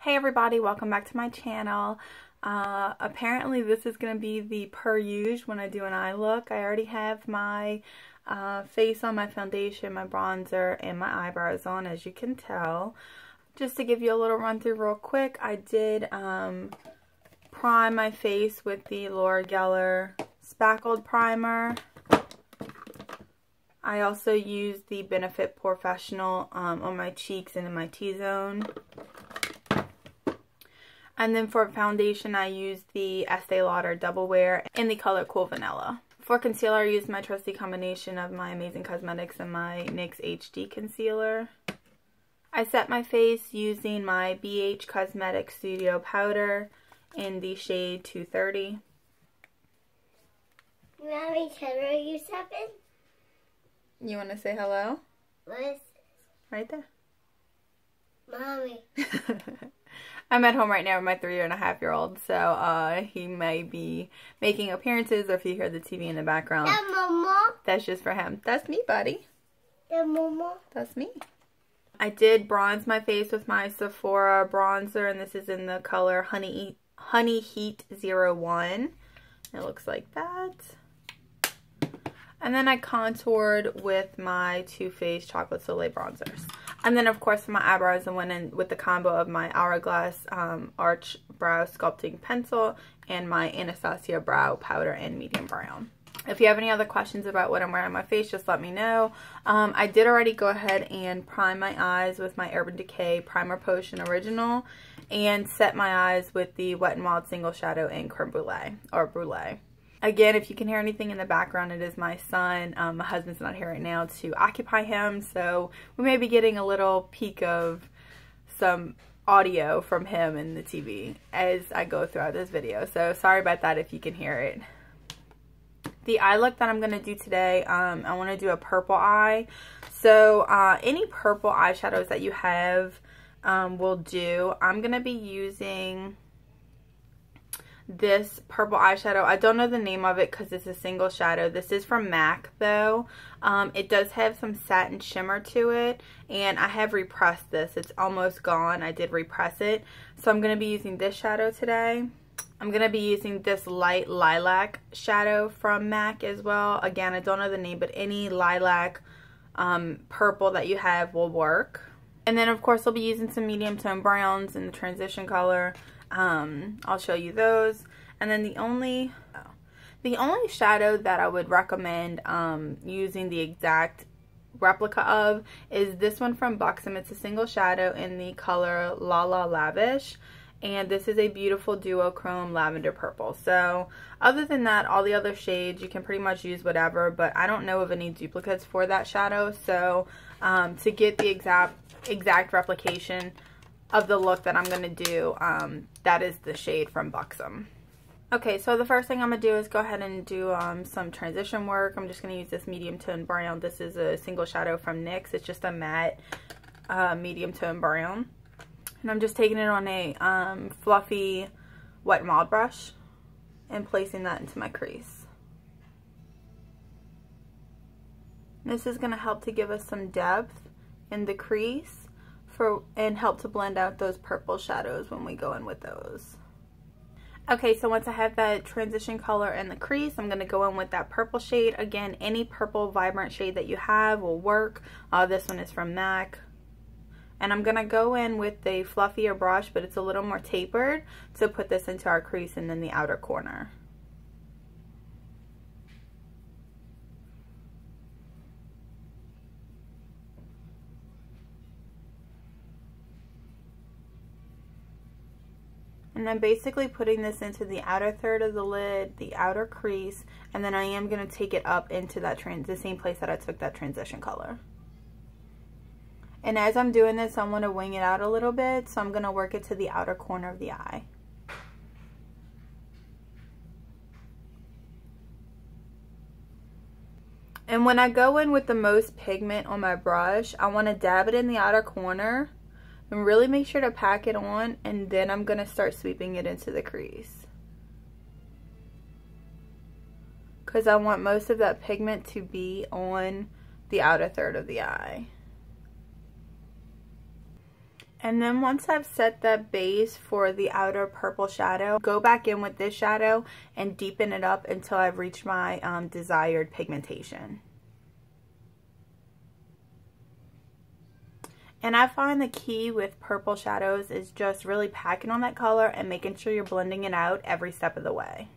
Hey everybody, welcome back to my channel. Apparently this is going to be the per usual when I do an eye look. I already have my face on, my foundation, my bronzer, and my eyebrows on, as you can tell. Just to give you a little run through real quick, I did prime my face with the Laura Geller Spackled Primer. I also used the Benefit Professional on my cheeks and in my T-zone. And then for foundation, I used the Estee Lauder Double Wear in the color Cool Vanilla. For concealer, I used my trusty combination of my Amazing Cosmetics and my NYX HD Concealer. I set my face using my BH Cosmetics Studio Powder in the shade 230. Mommy, can I use something? You want to say hello? What is this? Right there. Mommy. I'm at home right now with my 3.5-year-old, so he may be making appearances, or if you hear the TV in the background, that's just for him. That's me, buddy. That's me. I did bronze my face with my Sephora bronzer, and this is in the color Honey Heat 01. It looks like that. And then I contoured with my Too Faced Chocolate Soleil bronzers. And then, of course, for my eyebrows, I went in with the combo of my Hourglass Arch Brow Sculpting Pencil and my Anastasia Brow Powder in Medium Brown. If you have any other questions about what I'm wearing on my face, just let me know. I did already go ahead and prime my eyes with my Urban Decay Primer Potion Original and set my eyes with the Wet n Wild Single Shadow in Creme Brulee, or Brulee. Again, if you can hear anything in the background, it is my son. My husband's not here right now to occupy him, so we may be getting a little peek of some audio from him in the TV as I go throughout this video. So sorry about that if you can hear it. The eye look that I'm going to do today, I want to do a purple eye. So any purple eyeshadows that you have will do. I'm going to be using this purple eyeshadow. I don't know the name of it because it's a single shadow. This is from MAC though. It does have some satin shimmer to it, and I have repressed this. It's almost gone. I did repress it. So I'm going to be using this shadow today. I'm going to be using this light lilac shadow from MAC as well. Again, I don't know the name, but any lilac purple that you have will work. And then of course I'll be using some medium tone browns in the transition color. I'll show you those. And then the only shadow that I would recommend using the exact replica of is this one from Buxom. It's a single shadow in the color La La Lavish, and this is a beautiful duochrome lavender purple. So other than that, all the other shades you can pretty much use whatever, but I don't know of any duplicates for that shadow. So to get the exact replication of the look that I'm going to do, that is the shade from Buxom. Okay, so the first thing I'm going to do is go ahead and do some transition work. I'm just going to use this medium tone brown. This is a single shadow from NYX. It's just a matte medium tone brown. And I'm just taking it on a fluffy Wet n Wild brush and placing that into my crease. This is going to help to give us some depth in the crease and help to blend out those purple shadows when we go in with those. Okay, so once I have that transition color in the crease, I'm going to go in with that purple shade. Again, any purple vibrant shade that you have will work. This one is from MAC. And I'm going to go in with a fluffier brush, but it's a little more tapered, to put this into our crease and then the outer corner. And I'm basically putting this into the outer third of the lid, the outer crease, and then I am going to take it up into that the same place that I took that transition color. And as I'm doing this, I want to wing it out a little bit, so I'm going to work it to the outer corner of the eye. And when I go in with the most pigment on my brush, I want to dab it in the outer corner and really make sure to pack it on, and then I'm going to start sweeping it into the crease. Because I want most of that pigment to be on the outer third of the eye. And then once I've set that base for the outer purple shadow, go back in with this shadow and deepen it up until I've reached my desired pigmentation. And I find the key with purple shadows is just really packing on that color and making sure you're blending it out every step of the way.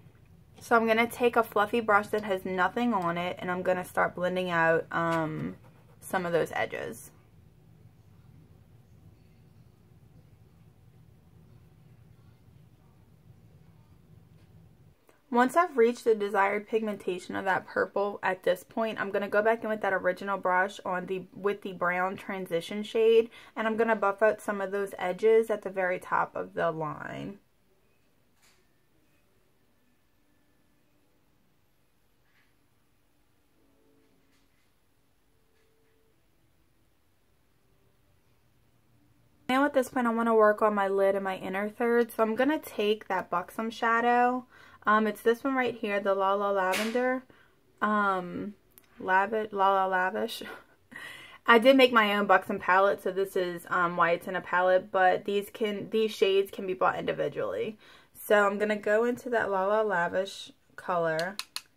So I'm going to take a fluffy brush that has nothing on it and I'm going to start blending out some of those edges. Once I've reached the desired pigmentation of that purple at this point, I'm going to go back in with that original brush with the brown transition shade, and I'm going to buff out some of those edges at the very top of the line. Now at this point I want to work on my lid and my inner third, so I'm going to take that buxom shadow. It's this one right here, the La La Lavender. La La Lavish. I did make my own buxom palette, so this is why it's in a palette, but these shades can be bought individually. So I'm going to go into that La La Lavish color,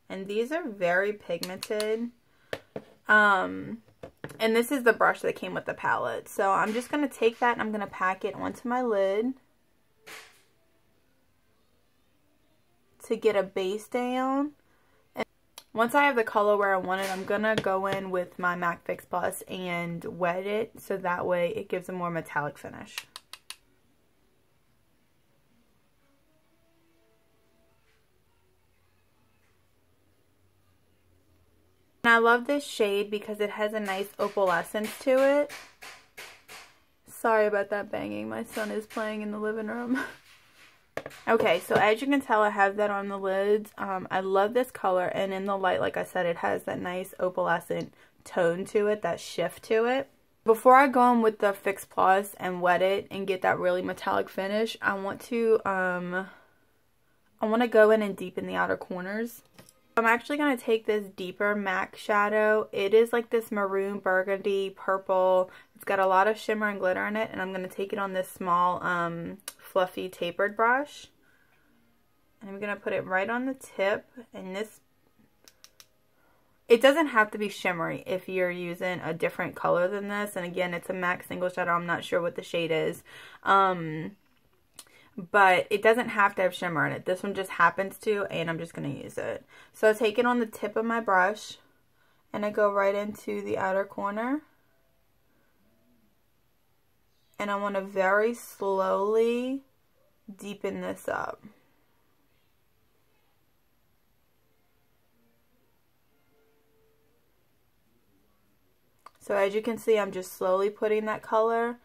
and these are very pigmented. And this is the brush that came with the palette. So I'm just going to take that and I'm going to pack it onto my lid to get a base down. And once I have the color where I want it, I'm going to go in with my MAC Fix Plus and wet it so that way it gives a more metallic finish. And I love this shade because it has a nice opalescence to it. Sorry about that banging. My son is playing in the living room. Okay, so as you can tell, I have that on the lids. I love this color, and in the light, like I said, it has that nice opalescent tone to it, that shift to it. Before I go in with the Fix Plus and wet it and get that really metallic finish, I want to go in and deepen the outer corners. I'm actually going to take this deeper MAC shadow. It is like this maroon, burgundy, purple. It's got a lot of shimmer and glitter in it, and I'm going to take it on this small, fluffy, tapered brush. And I'm going to put it right on the tip, and this, it doesn't have to be shimmery if you're using a different color than this. And again, it's a MAC single shadow. I'm not sure what the shade is. But it doesn't have to have shimmer in it. This one just happens to, and I'm just going to use it. So I take it on the tip of my brush, and I go right into the outer corner. And I want to very slowly deepen this up. So as you can see, I'm just slowly putting that color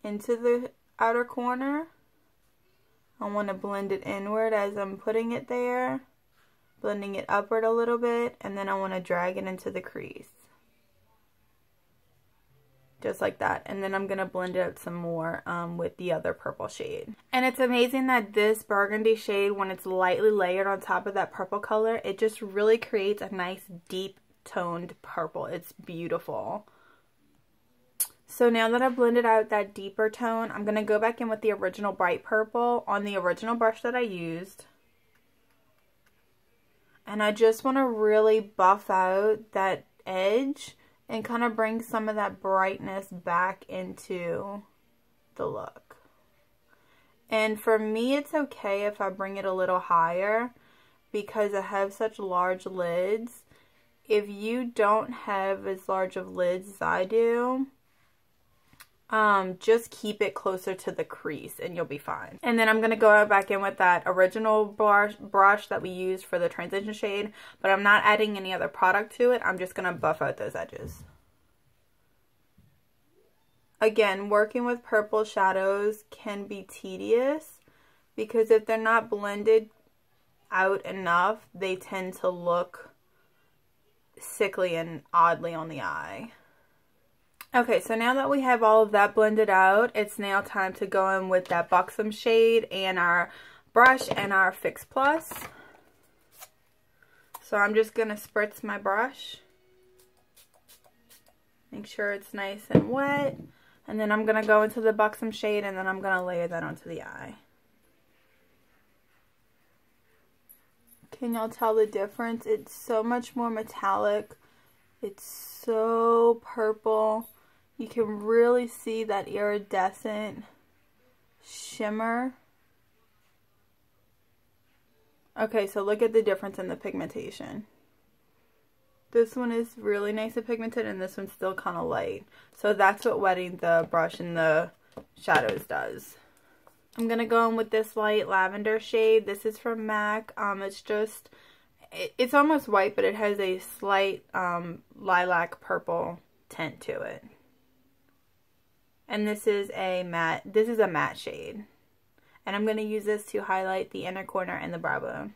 into the outer corner. I want to blend it inward as I'm putting it there, blending it upward a little bit, and then I want to drag it into the crease. Just like that. And then I'm going to blend it out some more with the other purple shade. And it's amazing that this burgundy shade, when it's lightly layered on top of that purple color, it just really creates a nice deep toned purple. It's beautiful. So now that I've blended out that deeper tone, I'm going to go back in with the original bright purple on the original brush that I used. And I just want to really buff out that edge and kind of bring some of that brightness back into the look. And for me, it's okay if I bring it a little higher because I have such large lids. If you don't have as large of lids as I do, just keep it closer to the crease and you'll be fine. And then I'm going to go back in with that original brush that we used for the transition shade, but I'm not adding any other product to it. I'm just going to buff out those edges. Again, working with purple shadows can be tedious because if they're not blended out enough, they tend to look sickly and oddly on the eye. Okay, so now that we have all of that blended out, it's now time to go in with that buxom shade and our brush and our Fix Plus. So I'm just going to spritz my brush. Make sure it's nice and wet. And then I'm going to go into the buxom shade, and then I'm going to layer that onto the eye. Can y'all tell the difference? It's so much more metallic. It's so purple. You can really see that iridescent shimmer. Okay, so look at the difference in the pigmentation. This one is really nice and pigmented, and this one's still kind of light. So that's what wetting the brush in the shadows does. I'm going to go in with this light lavender shade. This is from MAC. It's almost white, but it has a slight lilac purple tint to it. And this is a matte shade. And I'm going to use this to highlight the inner corner and the brow bone.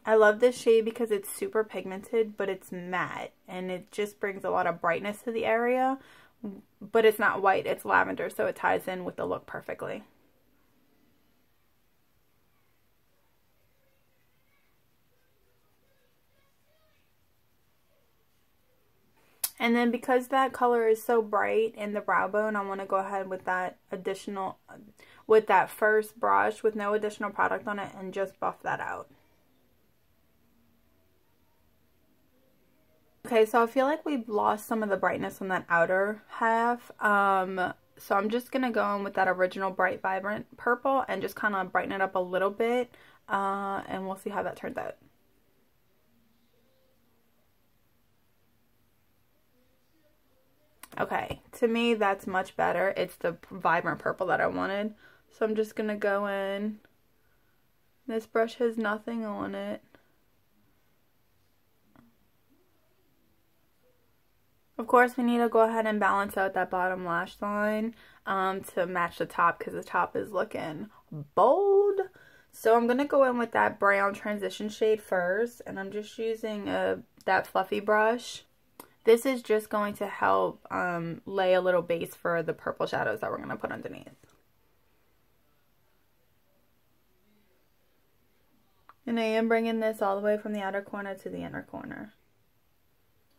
I love this shade because it's super pigmented, but it's matte, and it just brings a lot of brightness to the area, but it's not white, it's lavender, so it ties in with the look perfectly. And then because that color is so bright in the brow bone, I want to go ahead with that first brush with no additional product on it and just buff that out. Okay, so I feel like we've lost some of the brightness on that outer half. So I'm just going to go in with that original bright, vibrant purple and just kind of brighten it up a little bit. And we'll see how that turns out. Okay, to me that's much better. It's the vibrant purple that I wanted. So I'm just going to go in. This brush has nothing on it. Of course, we need to go ahead and balance out that bottom lash line to match the top, because the top is looking bold. So I'm going to go in with that brown transition shade first, and I'm just using that fluffy brush. This is just going to help lay a little base for the purple shadows that we're going to put underneath. And I am bringing this all the way from the outer corner to the inner corner.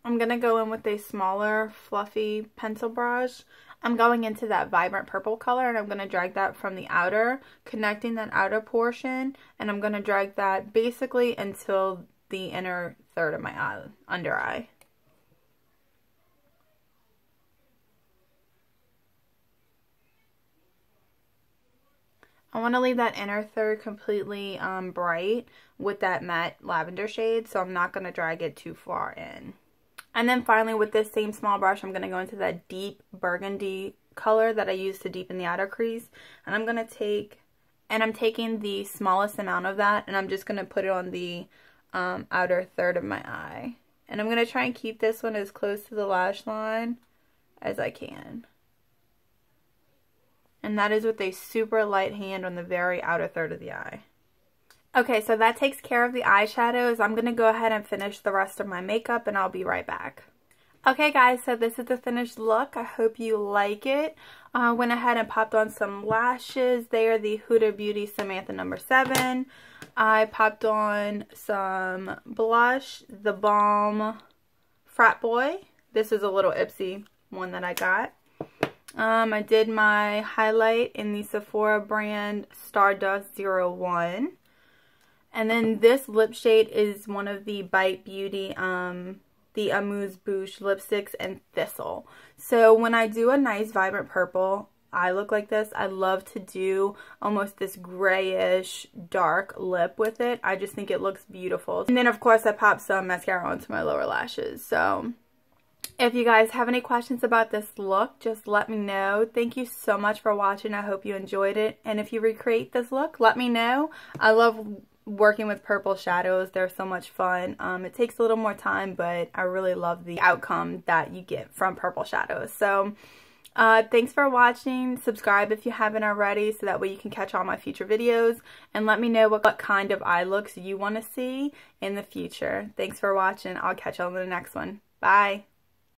I'm going to go in with a smaller fluffy pencil brush. I'm going into that vibrant purple color, and I'm going to drag that from the outer, connecting that outer portion, and I'm going to drag that basically until the inner third of my eye, under eye. I want to leave that inner third completely bright with that matte lavender shade, so I'm not going to drag it too far in. And then finally, with this same small brush, I'm going to go into that deep burgundy color that I used to deepen the outer crease. And I'm going to I'm taking the smallest amount of that, and I'm just going to put it on the outer third of my eye. And I'm going to try and keep this one as close to the lash line as I can. And that is with a super light hand on the very outer third of the eye. Okay, so that takes care of the eyeshadows. I'm going to go ahead and finish the rest of my makeup, and I'll be right back. Okay guys, so this is the finished look. I hope you like it. I went ahead and popped on some lashes. They are the Huda Beauty Samantha No. 7. I popped on some blush, the Balm Frat Boy. This is a little Ipsy one that I got. I did my highlight in the Sephora brand Stardust 01. And then this lip shade is one of the Bite Beauty, the Amuse Bouche lipsticks and Thistle. So when I do a nice vibrant purple eye look like this, I love to do almost this grayish dark lip with it. I just think it looks beautiful. And then of course I popped some mascara onto my lower lashes. So if you guys have any questions about this look, just let me know. Thank you so much for watching. I hope you enjoyed it. And if you recreate this look, let me know. I love working with purple shadows. They're so much fun. It takes a little more time, but I really love the outcome that you get from purple shadows. So thanks for watching. Subscribe if you haven't already, so that way you can catch all my future videos, and let me know what kind of eye looks you want to see in the future. Thanks for watching. I'll catch you on the next one. Bye.